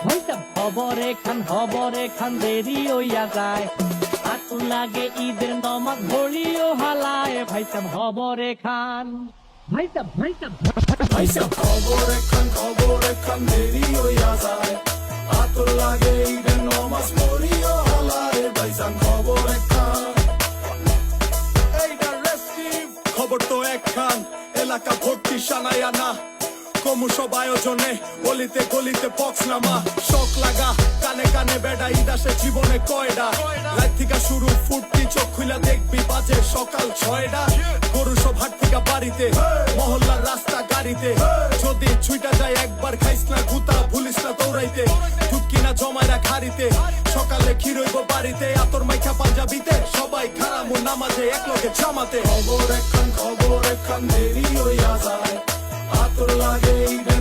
ভাইসাব খবরে খান দেরি হইয়া যায়, আতুর লাগে ঈদের নমাজ ভরিও হালায়। ভাইসাব খবরে খান, ভাইসাব খবরে খান দেরি হইয়া যায়, আতর লাগে ঈদের নমাজ পড়িও হালায়। ভাইজান খবরে খান, এইটা রেস্টিভ খবর তো একখান, এলাকা ভর্তি সানায়া না কমু সব আয়োজনে, গলিতে গলিতে পক্স নামা শখ লাগা, কানে কানে বেড়া ঈদ আসে জীবনে কয়ডা। রাত থেকে শুরু ফুটতি চোখ খুলা দেখবি বাজে সকাল 6টা। গরু সব হাট থেকে বাড়িতে, মহল্লার রাস্তা গাড়িতে, যদি ছুইটা যায় একবার খাইস না গুতা, ভুলিস না দৌড়াইতে, ঢুকি না জমাইরা খাড়িতে, সকালে ক্ষীরইব বাড়িতে, আতর মাইখা পাঞ্জাবিতে, সবাই খারামু নামাজে একলগে জামাতে। খবর একখান দেরি হইয়া যায়, আতর লাগে ঈদের